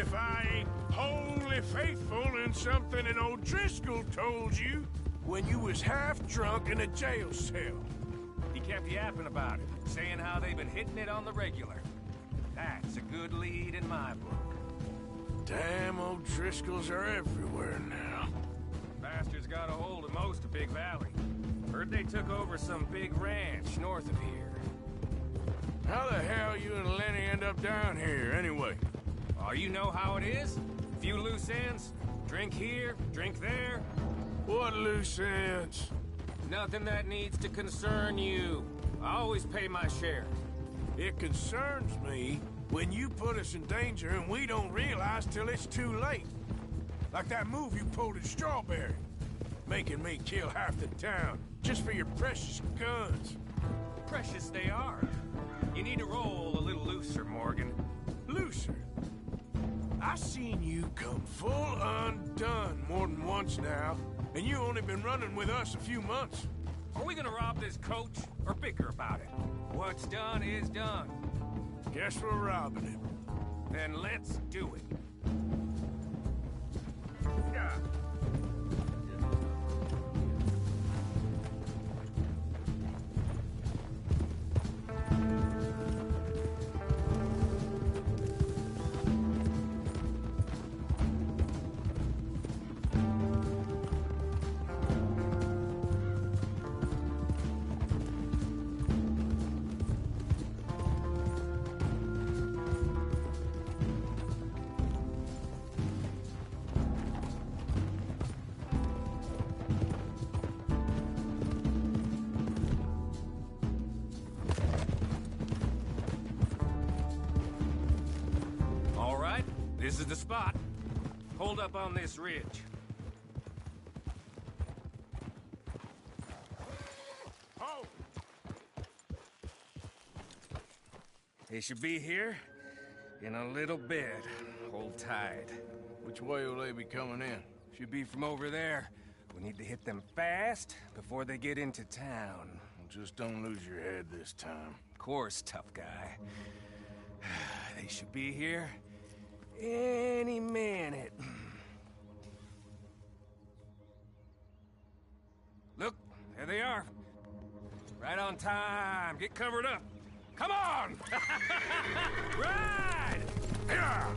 if I ain't wholly faithful in something an old Driscoll told you when you was half drunk in a jail cell. He kept yapping about it, saying how they've been hitting it on the regular. That's a good lead in my book. Damn old Driscolls are everywhere now. Bastards got a hold of most of Big Valley. Heard they took over some big ranch north of here. How the hell you and Lenny end up down here, anyway? Oh, you know how it is? Few loose ends. Drink here, drink there. What loose ends? Nothing that needs to concern you. I always pay my share. It concerns me when you put us in danger and we don't realize till it's too late. Like that move you pulled at Strawberry. Making me kill half the town just for your precious guns. Precious they are. You need to roll a little looser, Morgan. Looser? I seen you come full undone more than once now, and you only been running with us a few months. Are we gonna rob this coach or bicker about it? What's done is done. Guess we're robbing it. Then let's do it. Yeah. This is the spot. Hold up on this ridge. Oh! They should be here in a little bit. Hold tight. Which way will they be coming in? Should be from over there. We need to hit them fast before they get into town. Well, just don't lose your head this time. Of course, tough guy. They should be here any minute. Look, there they are. Right on time. Get covered up. Come on! Ride! Yeah!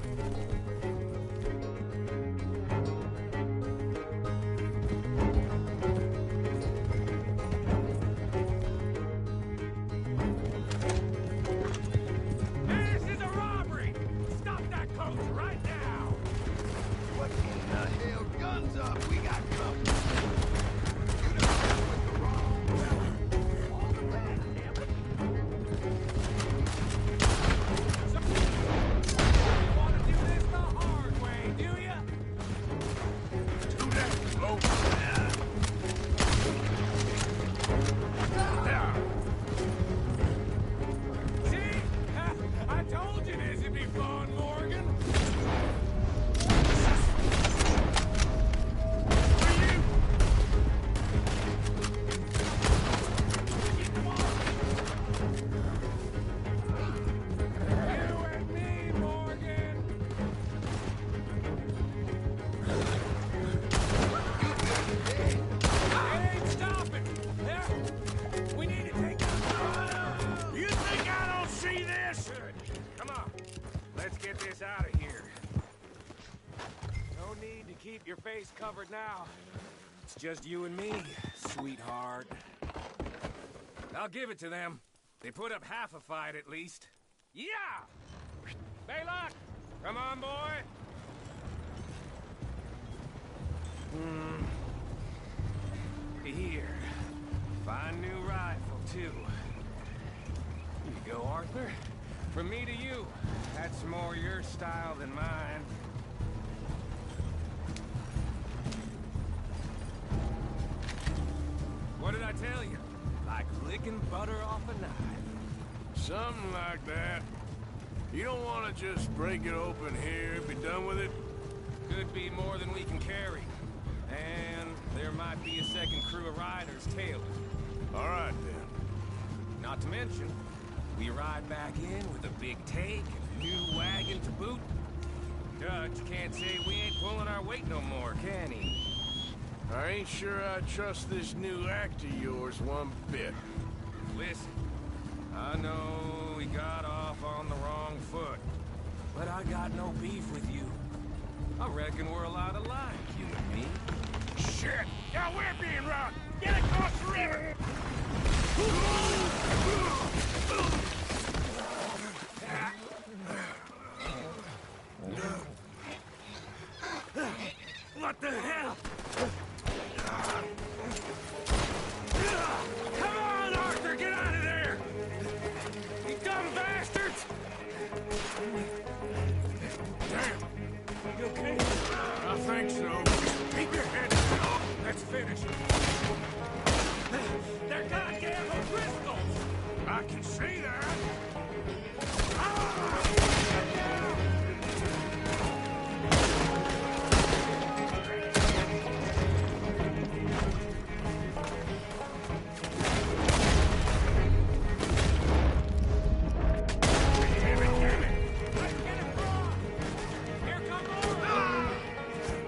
Your face covered now. It's just you and me, sweetheart. I'll give it to them. They put up half a fight at least. Yeah! Baylock! Come on, boy! Here. Fine new rifle, too. Here you go, Arthur. From me to you. That's more your style than mine. What did I tell you? Like licking butter off a knife. Something like that. You don't want to just break it open here, be done with it? Could be more than we can carry. And there might be a second crew of riders tailing. All right, then. Not to mention, we ride back in with a big take and a new wagon to boot. Duh. judge can't say we ain't pulling our weight no more, can he? I ain't sure I trust this new act of yours one bit. Listen, I know we got off on the wrong foot, but I got no beef with you. I reckon we're a lot alike, you and me. Shit! Yeah, we're being robbed! Get across the river! What the hell? Come on, Arthur, get out of there! You dumb bastards! Damn! You okay? I think so. Keep your head down. Let's finish. They're goddamn O'Driscolls! I can see that.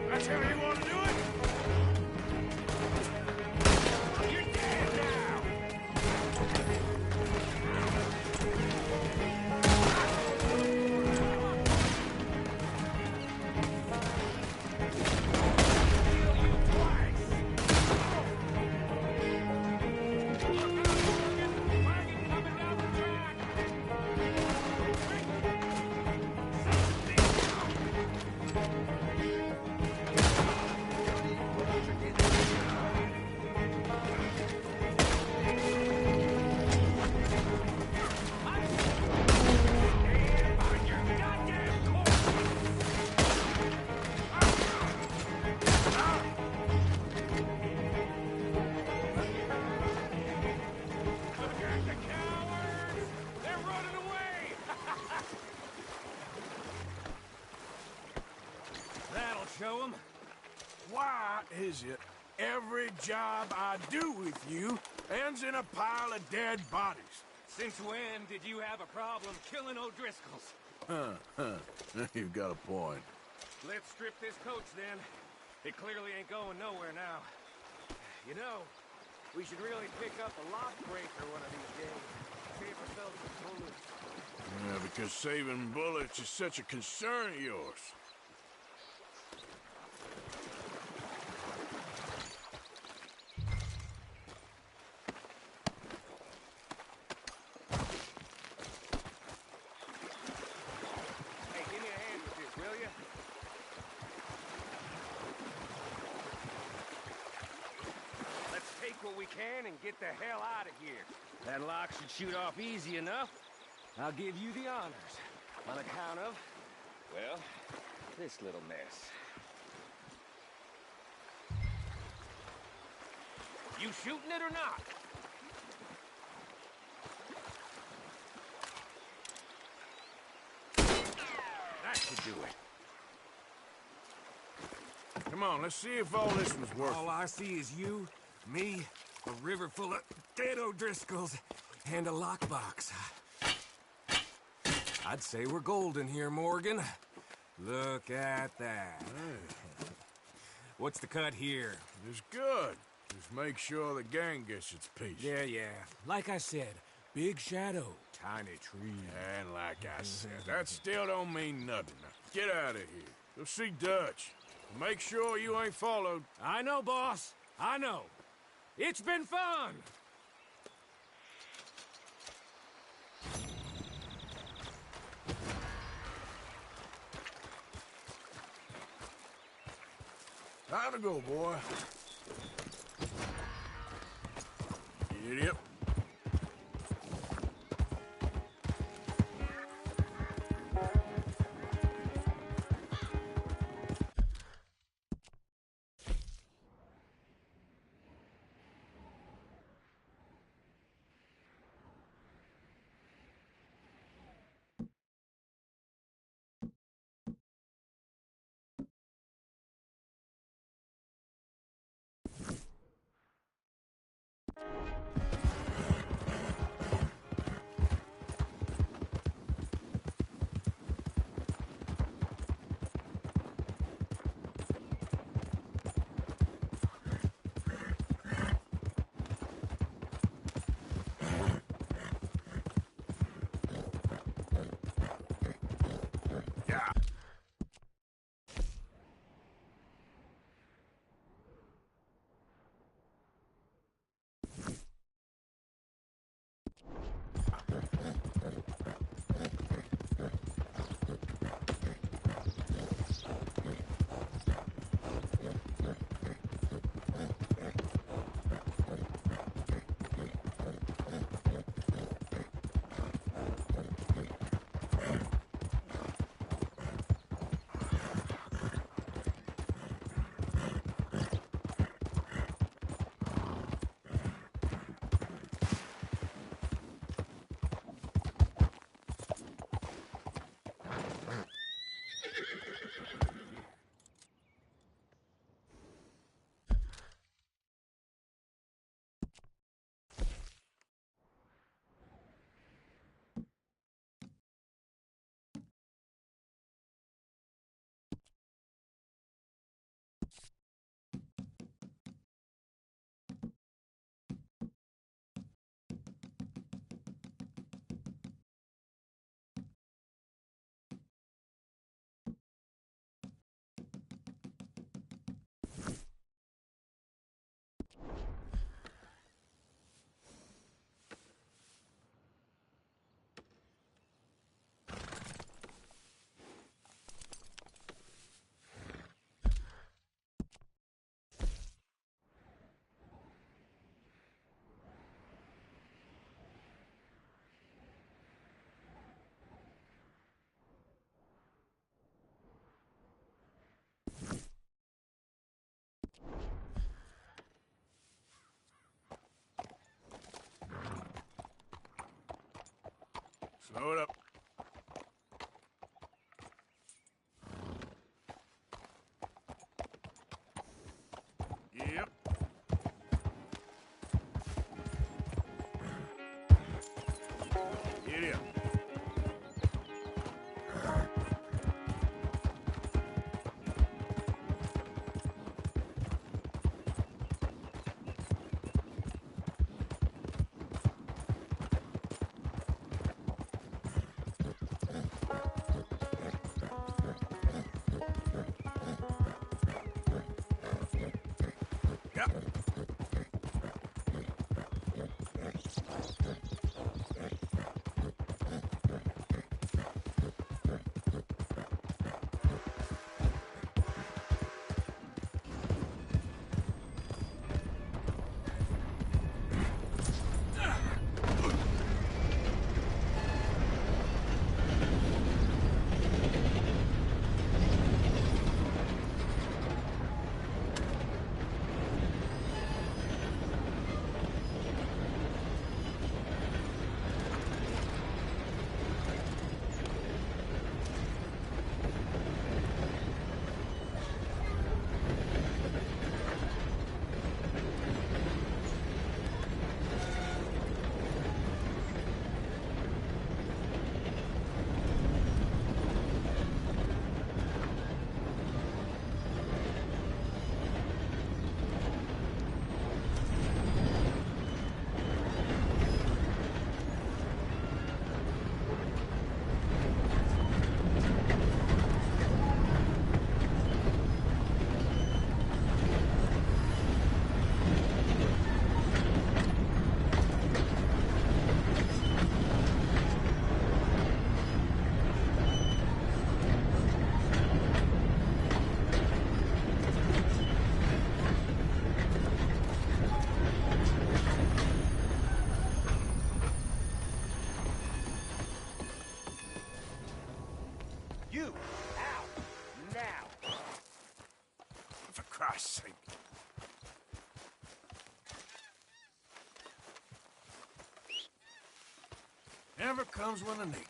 That's how you want to do it? You're dead now! Show 'em. Why is it every job I do with you ends in a pile of dead bodies? Since when did you have a problem killing O'Driscolls? You've got a point. Let's strip this coach then. It clearly ain't going nowhere now. You know, we should really pick up a lock breaker one of these days. Save ourselves some bullets. Yeah, because saving bullets is such a concern of yours. What we can and get the hell out of here. That lock should shoot off easy enough. I'll give you the honors. On account of, well, this little mess. You shooting it or not? That should do it. Come on, let's see if all this was worth All it. I see is you, me, a river full of dead O'Driscolls, and a lockbox. I'd say we're golden here, Morgan. Look at that. What's the cut here? It's good. Just make sure the gang gets its piece. Yeah. Like I said, big shadow, tiny tree. And like I said, that still don't mean nothing. Now, get out of here. Go see Dutch. Make sure you ain't followed. I know, boss. I know. It's been fun! Time to go, boy. Idiot. Slow it up. Yep. Giddy up. Yep. You, out, now. For Christ's sake. Never comes when I need it.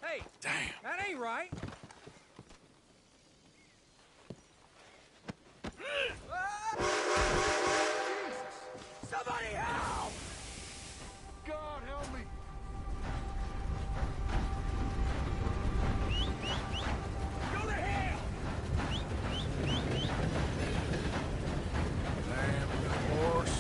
Hey, Damn. that ain't right. Jesus! Somebody help! God help me. Go to hell! Damn horse.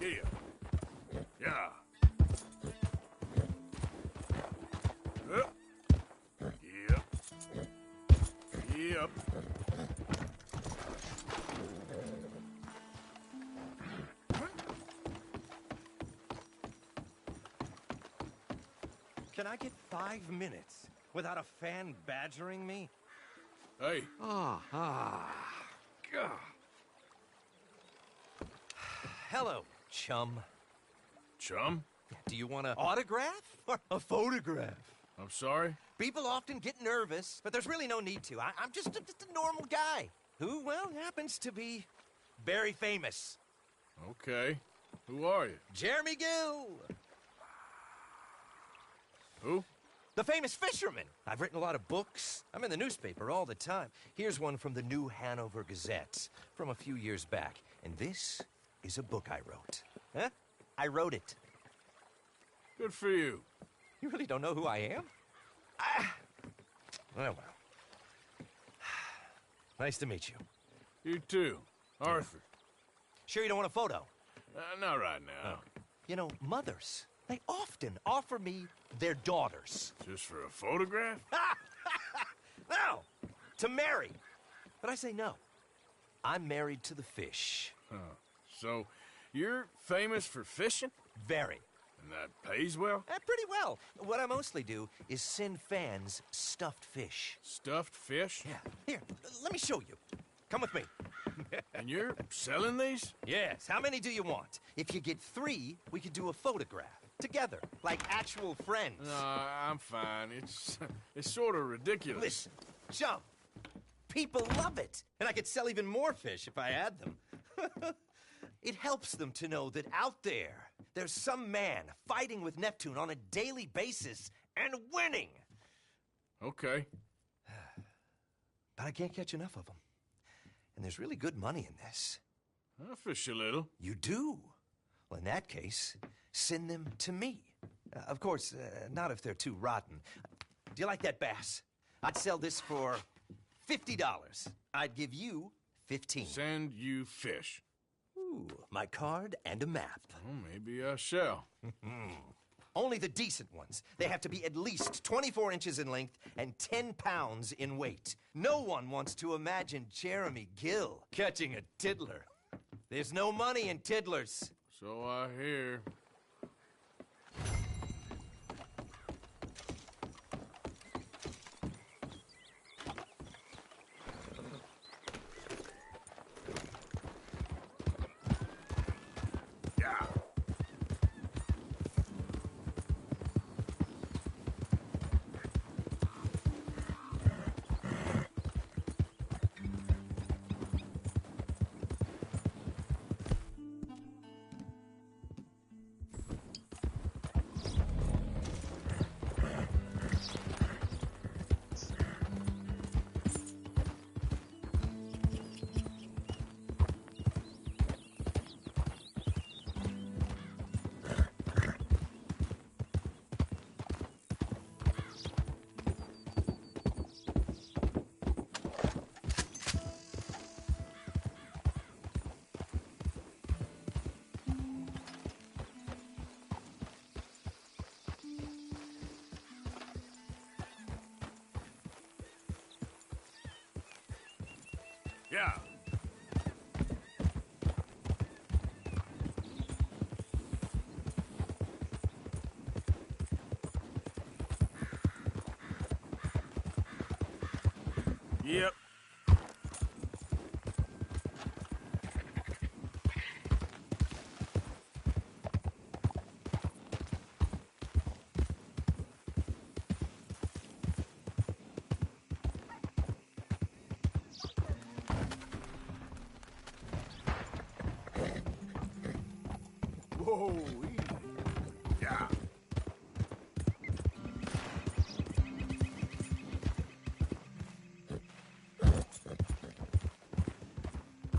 Here. Yeah. Yep. Yep. Can I get 5 minutes without a fan badgering me? Hey. God. Hello, chum. Chum? Do you want an autograph or a photograph? I'm sorry? People often get nervous, but there's really no need to. I'm just a normal guy who, well, happens to be very famous. Okay. Who are you? Jeremy Gill. Who? The famous fisherman. I've written a lot of books. I'm in the newspaper all the time. Here's one from the New Hanover Gazette from a few years back. And this is a book I wrote. Huh? I wrote it. Good for you. You really don't know who I am? Well. Nice to meet you. You too. Arthur. Sure you don't want a photo? Not right now. You know, mothers, they often offer me their daughters. Just for a photograph? No, to marry. But I say no. I'm married to the fish. Huh. So, you're famous for fishing? Very. And that pays well? Pretty well. What I mostly do is send fans stuffed fish. Stuffed fish? Yeah. Here, let me show you. Come with me. And you're selling these? Yes. How many do you want? If you get 3, we could do a photograph. Together. Like actual friends. No, I'm fine. It's sort of ridiculous. Listen, chum. People love it. And I could sell even more fish if I had them. It helps them to know that out there's some man fighting with Neptune on a daily basis and winning. Okay. But I can't catch enough of them. And there's really good money in this. I'll fish a little. You do? Well, in that case, send them to me. Of course, not if they're too rotten. Do you like that bass? I'd sell this for $50. I'd give you 15. Send you fish. Ooh, my card and a map. Well, maybe I shall. Only the decent ones. They have to be at least 24 inches in length and 10 pounds in weight. No one wants to imagine Jeremy Gill catching a tiddler. There's no money in tiddlers. So I hear. Yeah. Yeah. Yep. Whoa, easy. Yeah.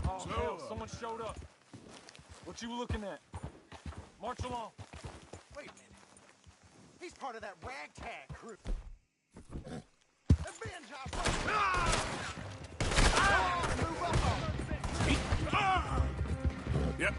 Oh, hell, someone showed up. What you looking at? March along. Wait a minute. He's part of that ragtag crew. Avenge our move up on him. Yep.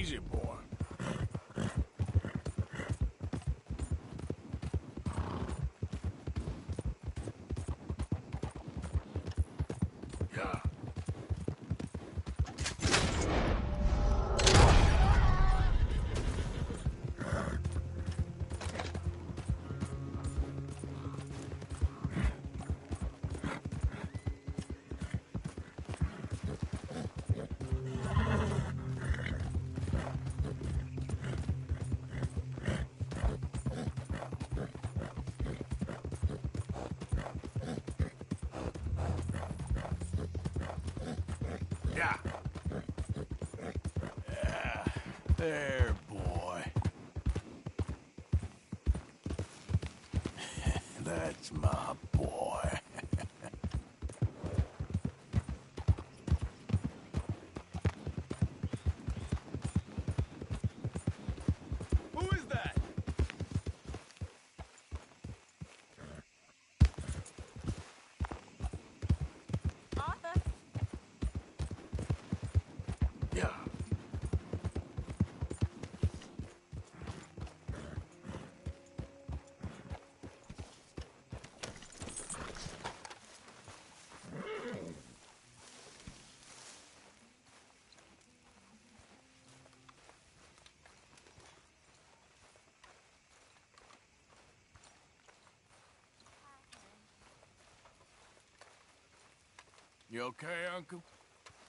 Easy, boy. Yeah. Yeah. Yeah. There, boy. That's my boy. Who is that? Arthur? Yeah. You okay, Uncle?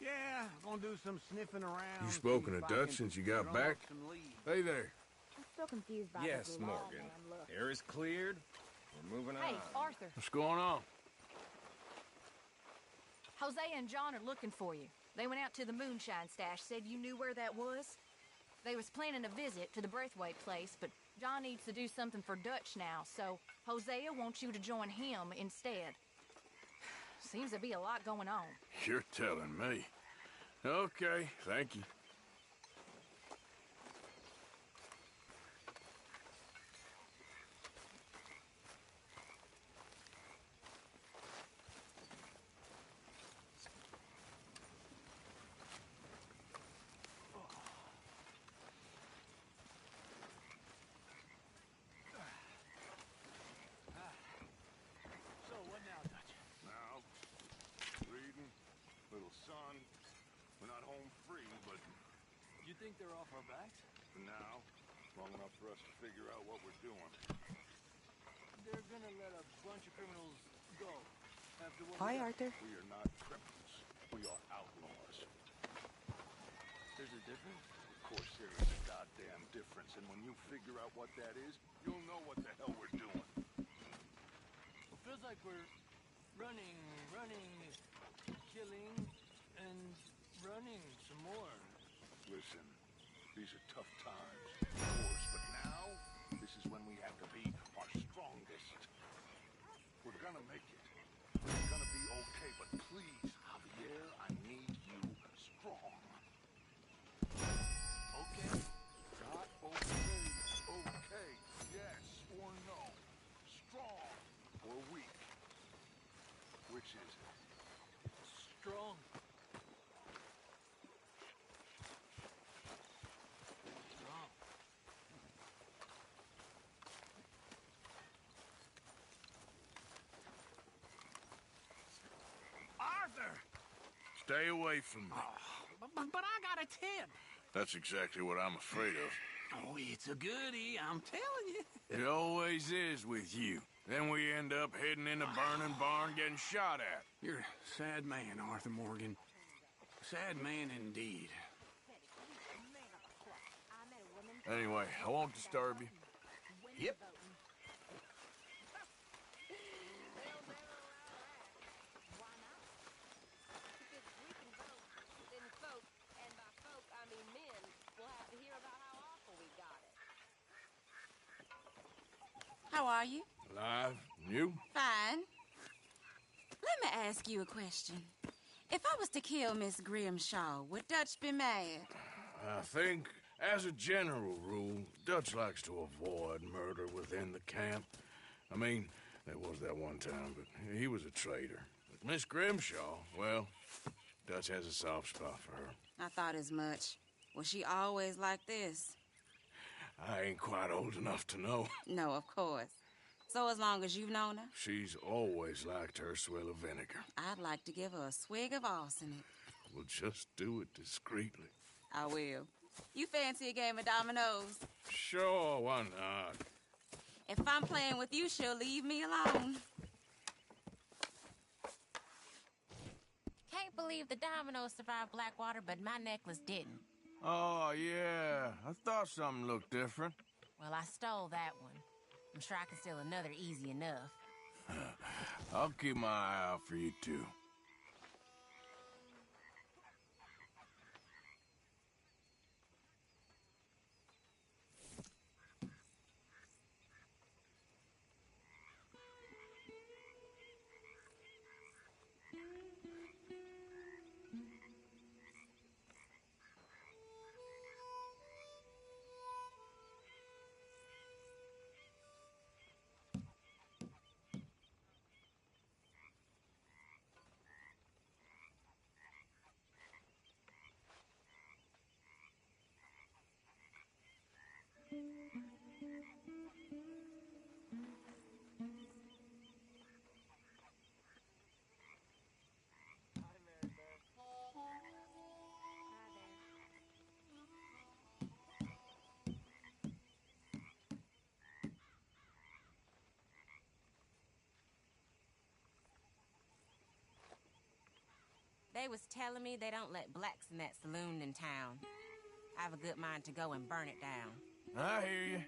Yeah, gonna do some sniffing around. You spoken see to if I Dutch can since you got drum back? up some leads. Hey there. I'm still confused by Yes, this law, Morgan. man, look. Air is cleared. We're moving Hey, on. Arthur. What's going on? Hosea and John are looking for you. They went out to the moonshine stash, said you knew where that was. They was planning a visit to the Braithwaite place, but John needs to do something for Dutch now, so Hosea wants you to join him instead. Seems to be a lot going on. You're telling me. Okay, thank you. So what now, Dutch? Now, reading, little sun. We're not home free, but You think they're off our backs? for now, long enough for us to figure out what we're doing. They're gonna let a bunch of criminals go. After what Hi, we got. Arthur. We are not criminals. We are outlaws. There's a difference? Of course there is a goddamn difference, and when you figure out what that is, you'll know what the hell we're doing. It feels like we're running, killing, and running some more. Listen, these are tough times, of course, but now, this is when we have to be our strongest. We're gonna make it. We're gonna be okay, but please, Javier, I need you strong. Okay. Not okay. Okay. Yes or no. Strong or weak. Which is it? Strong. Strong. Arthur! Stay away from me. But I got a tip. That's exactly what I'm afraid of. Oh, it's a goodie, I'm telling you. It always is with you. Then we end up heading in a burning barn getting shot at. You're a sad man, Arthur Morgan. Sad man indeed. Anyway, I won't disturb you. Yep. How are you? Alive? You? Fine. Let me ask you a question. If I was to kill Miss Grimshaw, would Dutch be mad? I think, as a general rule, Dutch likes to avoid murder within the camp. I mean, there was that one time, but he was a traitor. But Miss Grimshaw, well, Dutch has a soft spot for her. I thought as much. Was she always like this? I ain't quite old enough to know. No, of course. So as long as you've known her? She's always liked her swill of vinegar. I'd like to give her a swig of arsenic. We'll just do it discreetly. I will. You fancy a game of dominoes? Sure, why not? If I'm playing with you, she'll leave me alone. Can't believe the dominoes survived Blackwater, but my necklace didn't. Oh, yeah. I thought something looked different. Well, I stole that one. I'm sure I can steal another easy enough. I'll keep my eye out for you, too. They was telling me they don't let blacks in that saloon in town. I have a good mind to go and burn it down. I hear you.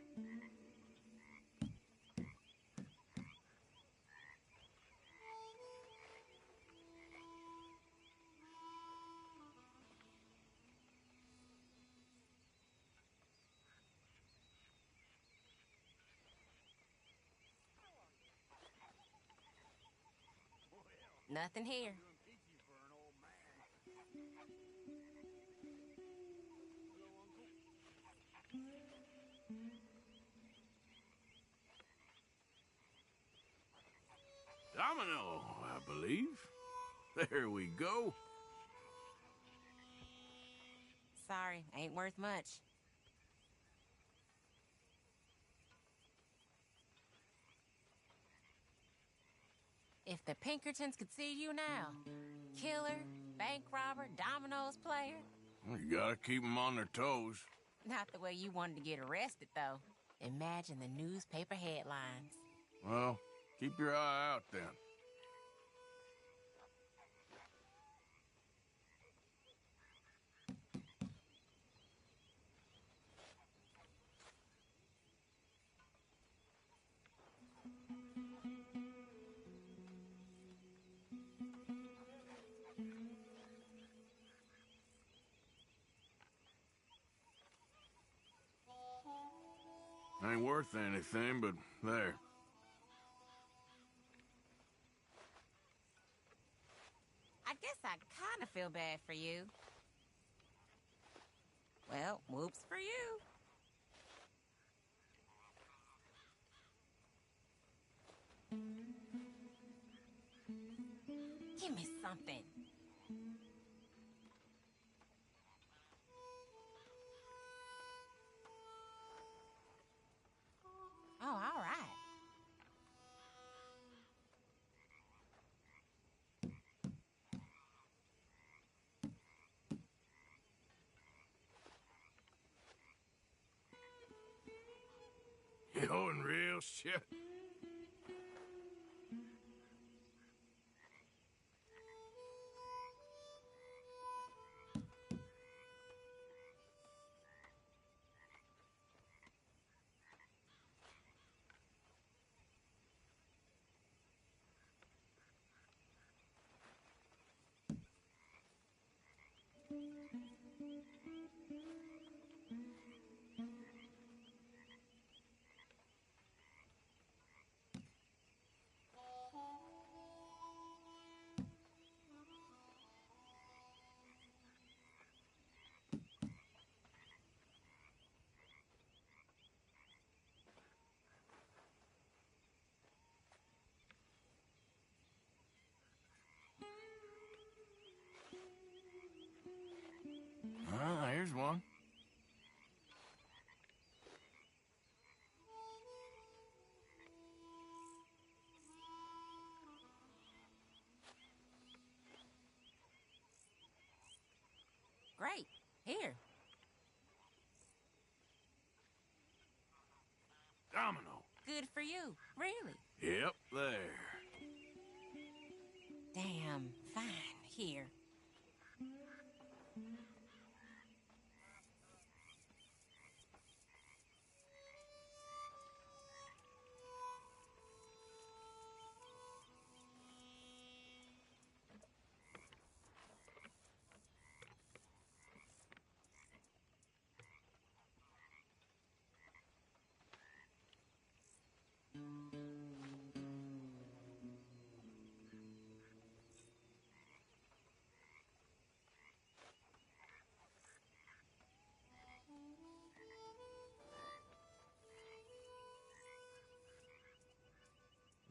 Nothing here. Domino, I believe. There we go. Sorry, ain't worth much. If the Pinkertons could see you now. Killer, bank robber, dominoes player. You gotta keep them on their toes. Not the way you wanted to get arrested, though. Imagine the newspaper headlines. Well, keep your eye out then. Ain't worth anything, but there. I guess I kind of feel bad for you. Well, whoops for you. Give me something. Oh, all right. You know, in real shit. Ah, here's one. Great. Here. Domino. Good for you. Really. Yep, there. Damn. Fine. Here.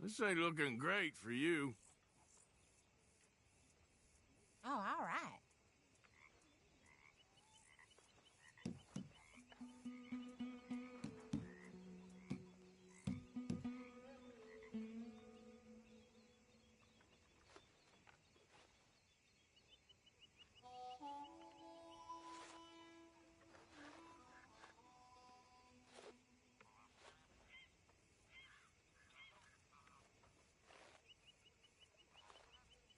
This ain't looking great for you. Oh, all right.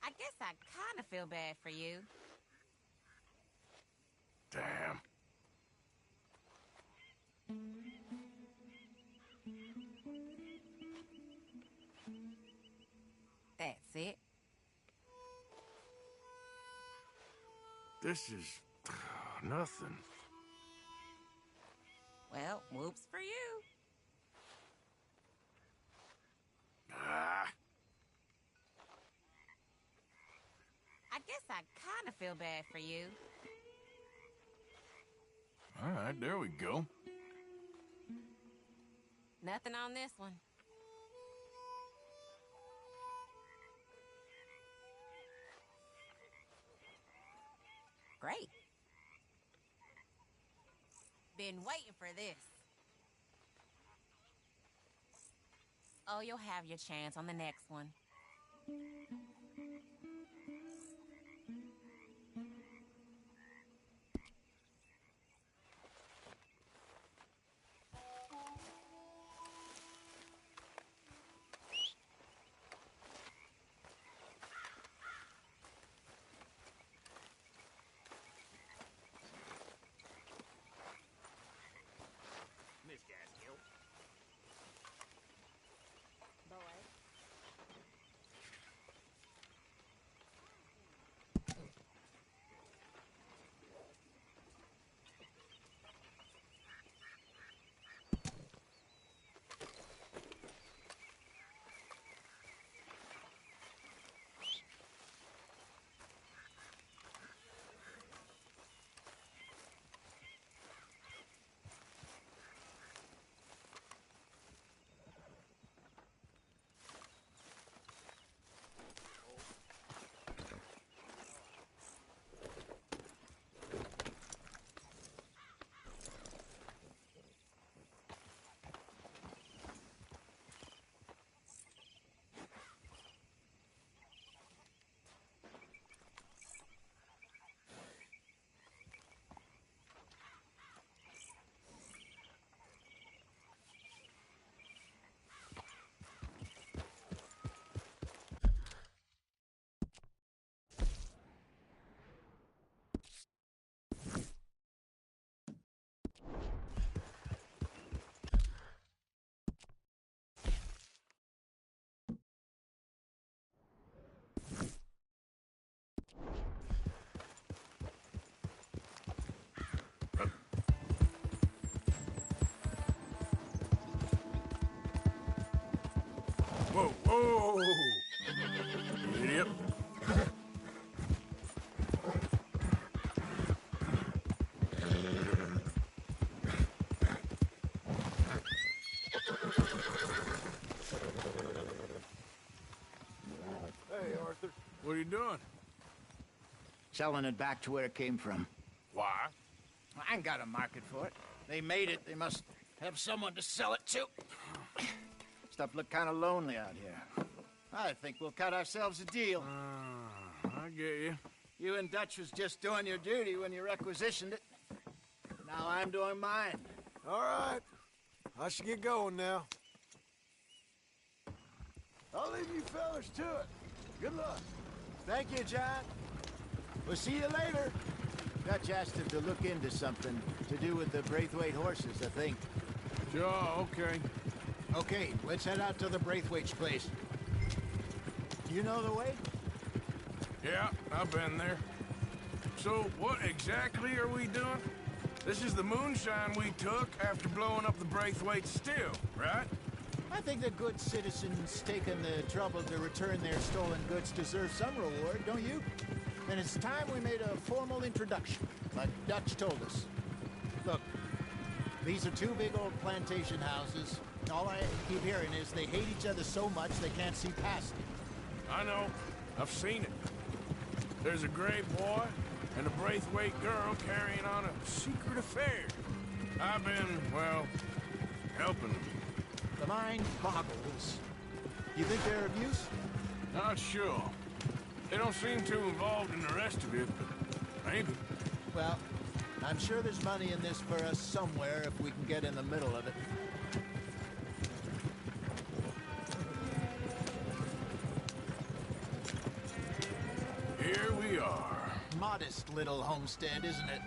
I guess I kind of feel bad for you. Damn. That's it. This is nothing. Well, whoops for you. Ah, I guess I kind of feel bad for you. all right, there we go. Nothing on this one. Great. Been waiting for this. Oh, you'll have your chance on the next one. Miss Gaskill. Whoa, whoa! Idiot. Hey, Arthur. What are you doing? Selling it back to where it came from. Why? I ain't got a market for it. They made it. They must have someone to sell it to. Stuff look kind of lonely out here. I think we'll cut ourselves a deal. I get you. You and Dutch was just doing your duty when you requisitioned it. Now I'm doing mine. All right. I should get going now. I'll leave you fellas to it. Good luck. Thank you, John. We'll see you later. Dutch asked him to look into something to do with the Braithwaite horses, I think. Sure, okay. Okay, let's head out to the Braithwaite's place. You know the way? Yeah, I've been there. So, what exactly are we doing? This is the moonshine we took after blowing up the Braithwaite still, right? I think the good citizens taking the trouble to return their stolen goods deserve some reward, don't you? And it's time we made a formal introduction, like Dutch told us. Look, these are two big old plantation houses. All I keep hearing is they hate each other so much they can't see past it. I know. I've seen it. There's a gray boy and a Braithwaite girl carrying on a secret affair. I've been, well, helping them. The mind boggles. You think they're of use? Not sure. They don't seem too involved in the rest of it, but maybe. Well, I'm sure there's money in this for us somewhere if we can get in the middle of it. Here we are. Modest little homestead, isn't it?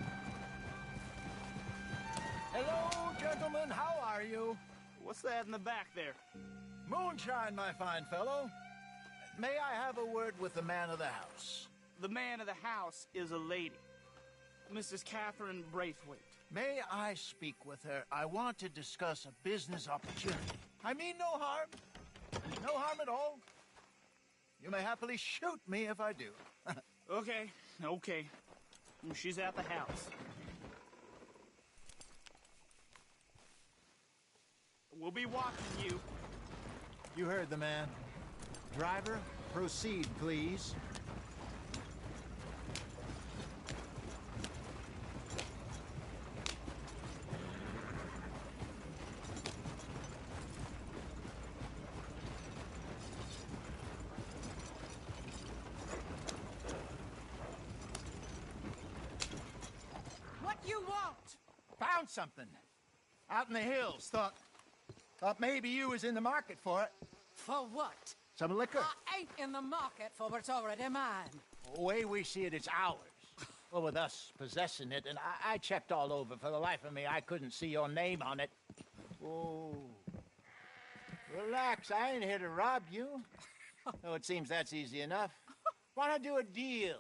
Hello, gentlemen. How are you? What's that in the back there? Moonshine, my fine fellow. May I have a word with the man of the house? The man of the house is a lady. Mrs. Catherine Braithwaite. May I speak with her? I want to discuss a business opportunity. I mean no harm. No harm at all. You may happily shoot me if I do. Okay. She's at the house. We'll be watching you. You heard the man. Driver, proceed, please. What you want? Found something. Out in the hills. Thought maybe you was in the market for it. For what? Some liquor. I ain't in the market for what's already mine. The way we see it, it's ours. Well, with us possessing it, and I checked all over. For the life of me, I couldn't see your name on it. Oh. Relax, I ain't here to rob you. Oh, it seems that's easy enough. Why not do a deal?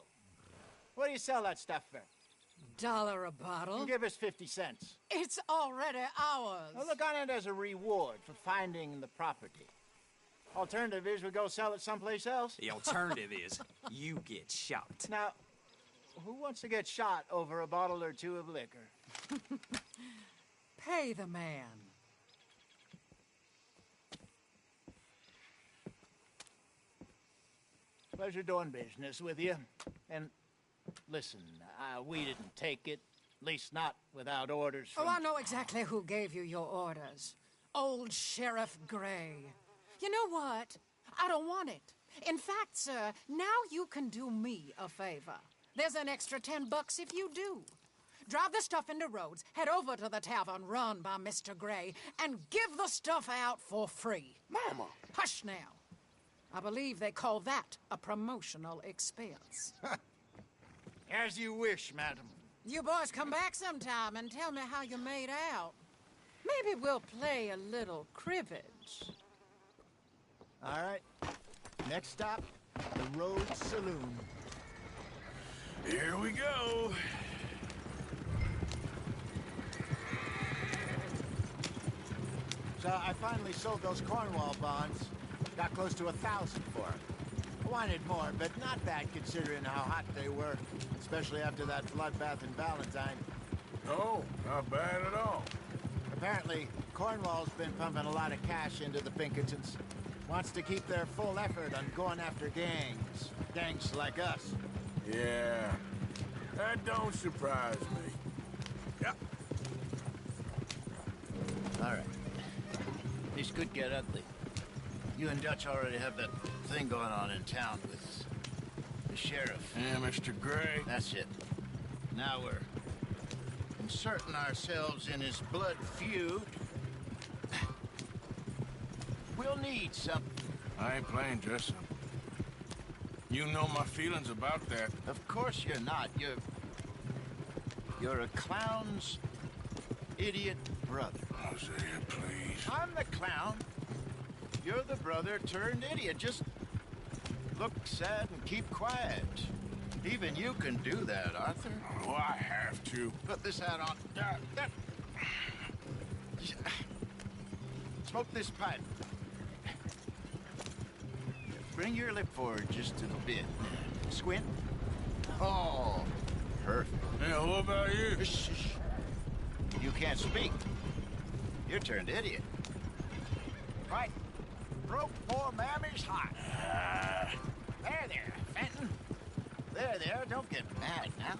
What do you sell that stuff for? $1 a bottle? Give us 50 cents. It's already ours. Well, look on it as a reward for finding the property. Alternative is we go sell it someplace else. The alternative is you get shot. Now, who wants to get shot over a bottle or two of liquor? Pay the man. Pleasure doing business with you. And listen, we didn't take it. At least not without orders from... Oh, I know exactly who gave you your orders. Old Sheriff Gray. You know what? I don't want it. In fact, sir, now you can do me a favor. There's an extra $10 if you do. Drive the stuff into Rhodes, head over to the tavern run by Mr. Gray, and give the stuff out for free. Mama! Hush now. I believe they call that a promotional expense. As you wish, madam. You boys come back sometime and tell me how you made out. Maybe we'll play a little cribbage. All right. Next stop, the Rhodes Saloon. Here we go. So I finally sold those Cornwall bonds. Got close to 1,000 for them. I wanted more, but not bad considering how hot they were, especially after that bloodbath in Valentine. No, not bad at all. Apparently, Cornwall's been pumping a lot of cash into the Pinkertons. Wants to keep their full effort on going after gangs. Gangs like us. Yeah, that don't surprise me. Yep. All right. This could get ugly. You and Dutch already have that thing going on in town with Sheriff. Yeah, Mr. Gray. That's it. Now we're inserting ourselves in his blood feud. We'll need something. I ain't playing dress up. You know my feelings about that. Of course you're not. You're a clown's idiot brother. Hosea, please. I'm the clown. You're the brother turned idiot. Just look sad and keep quiet. Even you can do that, Arthur. Oh, I have to. Put this hat on. Smoke this pipe. Bring your lip forward just a bit. Squint. Oh, perfect. Yeah, what about you? Shh, shh. You can't speak. You're turned idiot. Right. Broke poor Mammy's heart. There, Fenton. There, don't get mad now.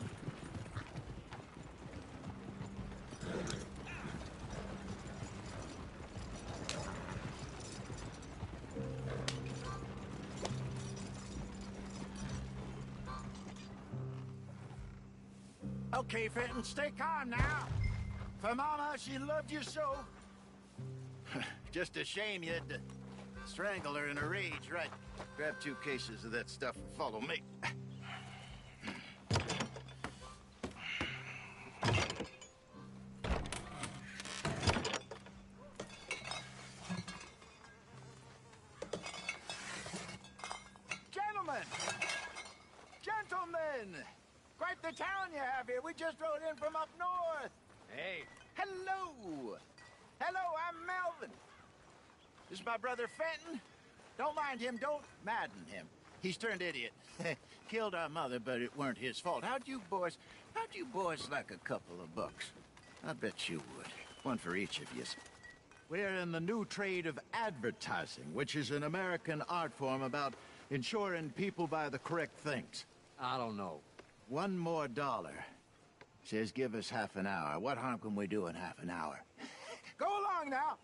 Okay, Fenton, stay calm now. For Mama, she loved you so. Just a shame you had to strangle her in a rage, right? Grab 2 cases of that stuff and follow me. Gentlemen! Quite the town you have here. We just rode in from up north. Hey. Hello. Hello, I'm Melvin. This is my brother Fenton. Don't mind him. Don't madden him. He's turned idiot. Killed our mother, but it weren't his fault. How'd you boys like a couple of bucks? I bet you would. One for each of you. We're in the new trade of advertising, which is an American art form about ensuring people buy the correct things. I don't know. $1 more. Says give us half an hour. What harm can we do in half an hour? Go along now.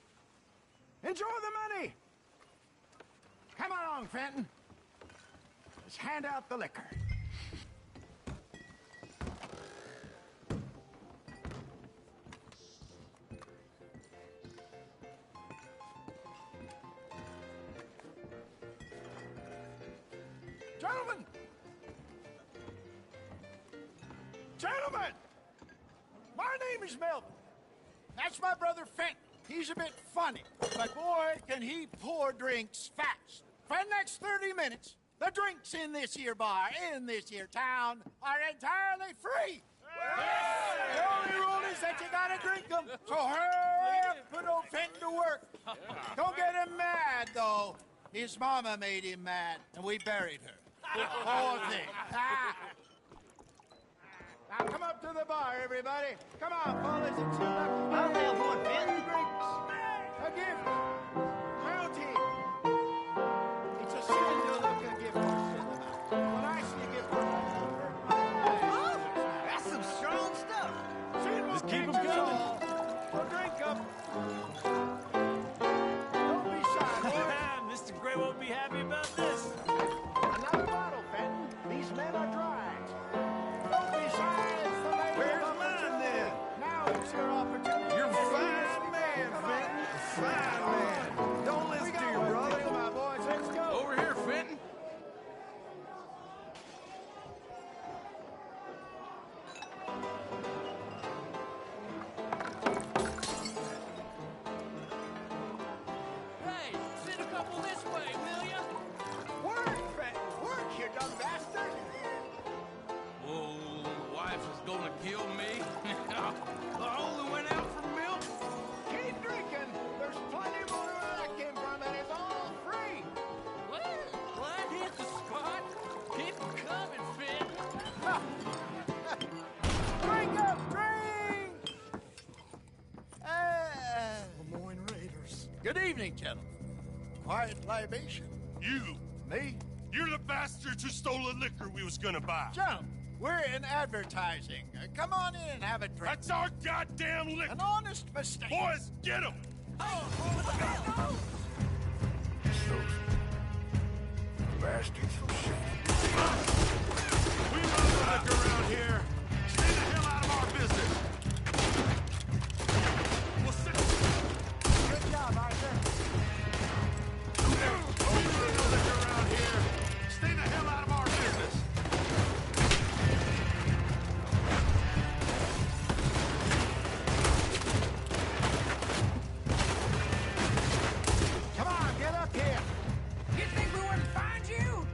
Enjoy the money. Come along, Fenton. Let's hand out the liquor. Gentlemen! Gentlemen! My name is Melvin. That's my brother Fenton. He's a bit funny, but boy, can he pour drinks fast. For the next 30 minutes, the drinks in this here bar, in this here town, are entirely free. The only rule is that you gotta drink them. So hurry up, put old Fenton to work. Don't get him mad, though. His mama made him mad, and we buried her. Poor thing. Now come up to the bar, everybody. Come on, fellas, and chill up. I'll have one, Fenton. Drinks. A gift. Bounty. It's a sin to look a gift horse in the mouth. When I see a gift horse, That's some strong stuff. just keep them coming. We'll drink them. Don't be shy, boy. Mr. Gray won't be happy about this. Another bottle, Fenton. These men are dry. Don't be shy. It's the lady. Where's mine, then? Now it's your opportunity. You're a fine man, Fenton. Fine man. Don't listen to your brother. My boys, let's go. Over here, Fenton. Hey, send a couple this way, will ya? Work, Fenton. Work, you dumb bastard. Oh, wife is gonna kill me. I only went out for milk. Keep drinking. There's plenty more where that came from, and it's all free. What hit the spot? Keep 'em coming, Finn. Drink up, drink! Lemoyne Raiders. Good evening, gentlemen. Quiet libation. You! Me? You're the bastards who stole the liquor we was gonna buy. Gentlemen, we're in advertising. Come on in and have a drink. That's our goddamn liquor! An honest mistake. Boys, get him! Bastards from shit. liquor around here. Stay the hell out of our business. We'll sit. Good job, Arthur. No liquor around here. Stay the hell out of our business. Come on, get up here. You think we wouldn't find you?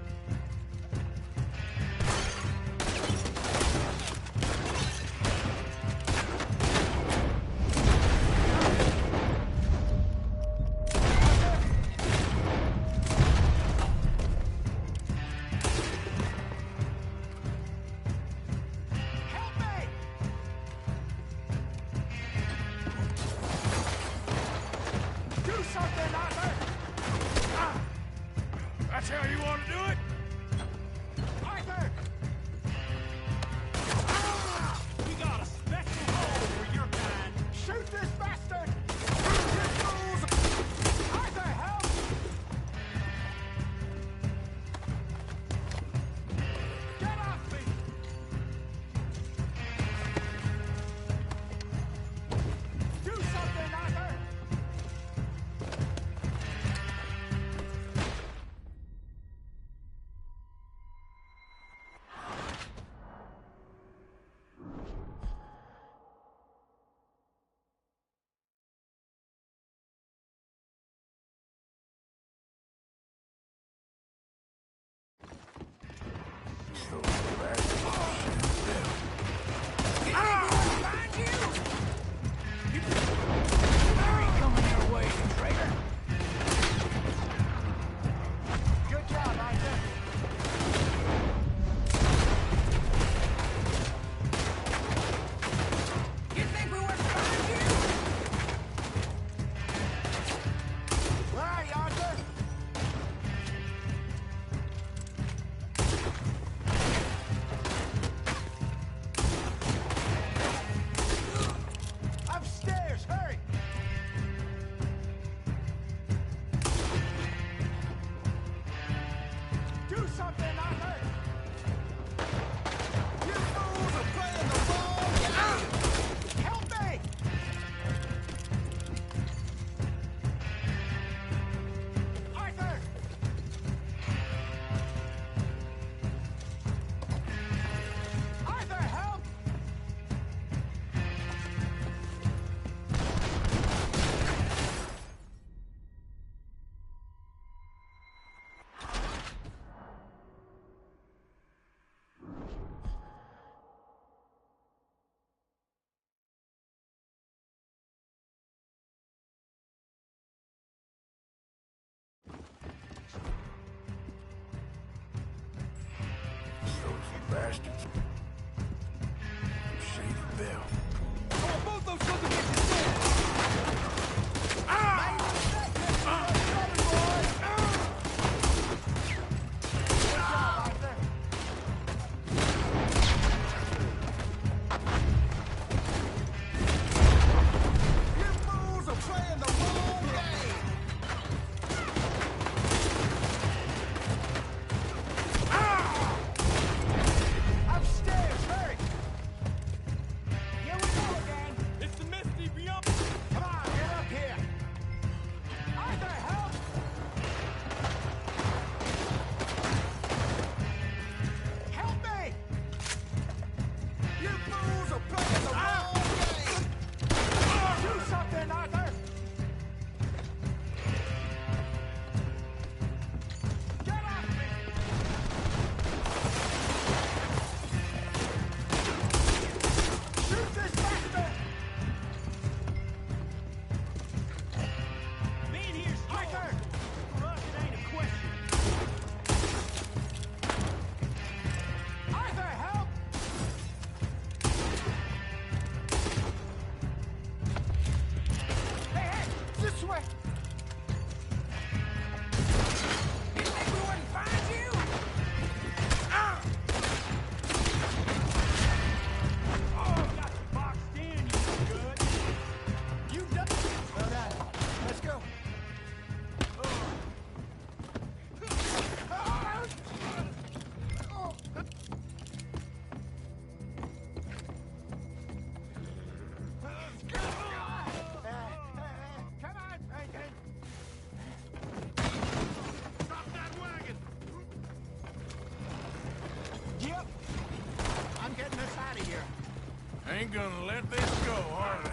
ain't gonna let this go, are they?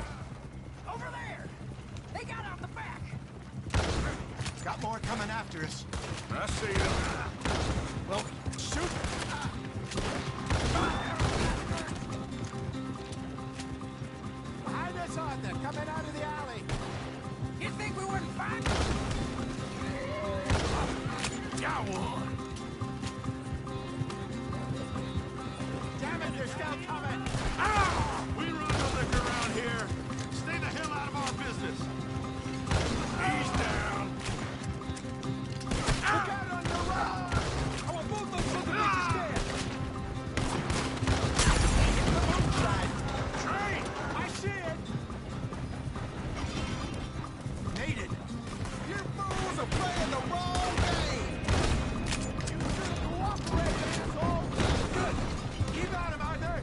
Over there! They got out the back! Got more coming after us. I see them. Well, shoot! Behind us, Arthur, coming out of the alley. You think we wouldn't find Got one. Damn it, they're still coming. Ah! We run the liquor around here. Stay the hell out of our business. He's down. Look out on your right! I want both those sons of bitches dead! Train! I see it! Needed. You fools are playing the wrong game! You should have cooperated, asshole! Good! You got him, Arthur!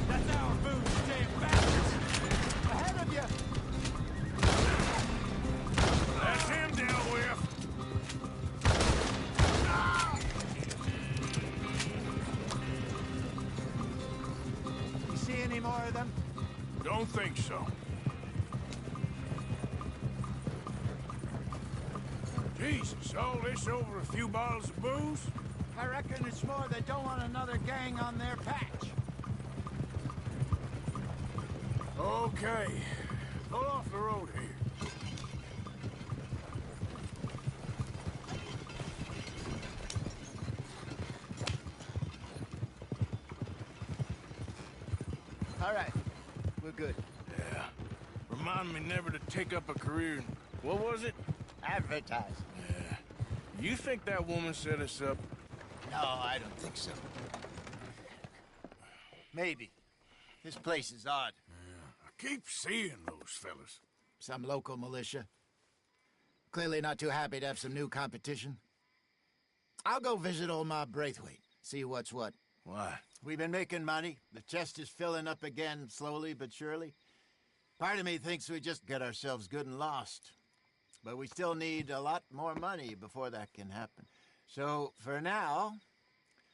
That's our food, you damn bastards! Ahead of you! That's him dealt with. You see any more of them? Don't think so. Jesus, all this over a few bottles of booze? I reckon it's more they don't want another gang on their patch. Okay. Pull off the road here. All right. We're good. Yeah. Remind me never to take up a career in... What was it? Advertise. Yeah. You think that woman set us up? No, I don't think so. Maybe. This place is odd. I keep seeing those fellas. Some local militia. Clearly not too happy to have some new competition. I'll go visit old Ma Braithwaite, see what's what. Why? We've been making money. The chest is filling up again, slowly but surely. Part of me thinks we just get ourselves good and lost. But we still need a lot more money before that can happen. So, for now,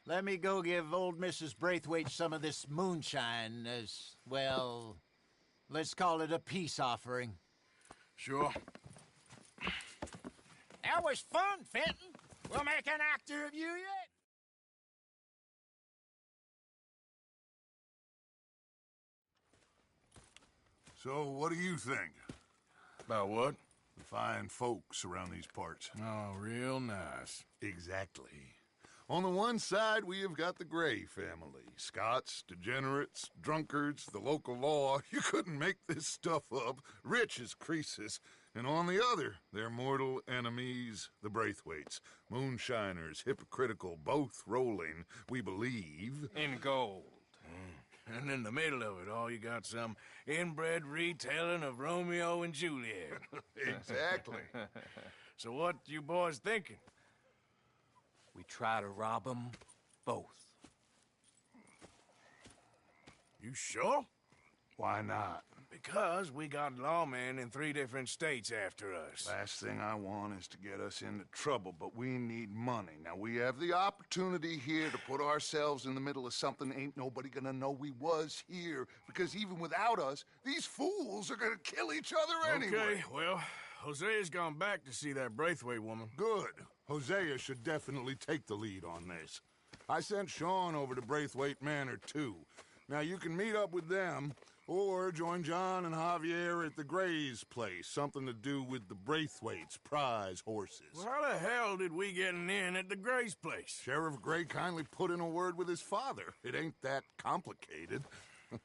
let me go give old Mrs. Braithwaite some of this moonshine as, well, let's call it a peace offering. Sure. That was fun, Fenton. We'll make an actor of you yet. So, what do you think? About what? The fine folks around these parts. Oh, real nice. Exactly. On the one side, we have got the Gray family. Scots, degenerates, drunkards, the local law. You couldn't make this stuff up. Rich as Croesus. And on the other, their mortal enemies, the Braithwaites. Moonshiners, hypocritical, both rolling, we believe. in gold? And in the middle of it all, you got some inbred retelling of Romeo and Juliet. Exactly. So what you boys thinking? We try to rob them both. You sure? Why not? Because we got lawmen in 3 different states after us. Last thing I want is to get us into trouble, but we need money. Now, we have the opportunity here to put ourselves in the middle of something ain't nobody gonna know we was here, because even without us, these fools are gonna kill each other anyway. Okay, well, Hosea's gone back to see that Braithwaite woman. Good. Hosea should definitely take the lead on this. I sent Sean over to Braithwaite Manor, too. Now, you can meet up with them, or join John and Javier at the Gray's place. Something to do with the Braithwaites' prize horses. Well, how the hell did we get in at the Gray's place? Sheriff Gray kindly put in a word with his father. It ain't that complicated.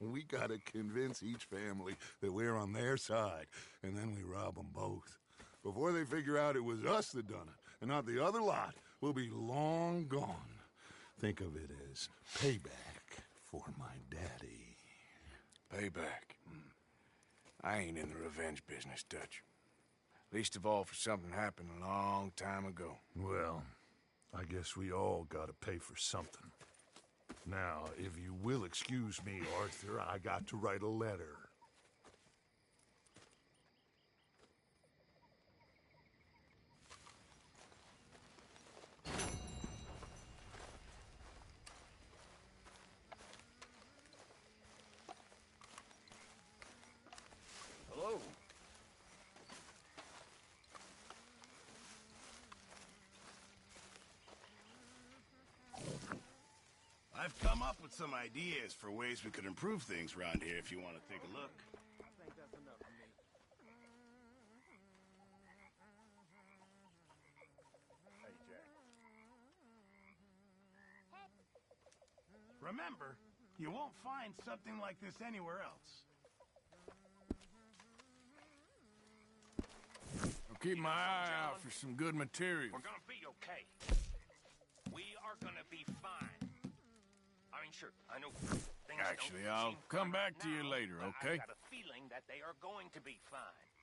We gotta convince each family that we're on their side, and then we rob them both. Before they figure out it was us that done it, and not the other lot, we'll be long gone. Think of it as payback for my daddy. Payback. I ain't in the revenge business, Dutch. Least of all for something happened a long time ago. Well, I guess we all gotta pay for something. Now, if you will excuse me, Arthur, I got to write a letter. come up with some ideas for ways we could improve things around here if you want to take a look. I think that's enough for me. Hey, Jack. Remember, you won't find something like this anywhere else. I'll keep my eye out for some good material. We're gonna be okay. We are gonna be fine. I mean, sure, I know things Actually, don't I'll seem come fine back to you now, later, but okay? I've got a feeling that they are going to be fine.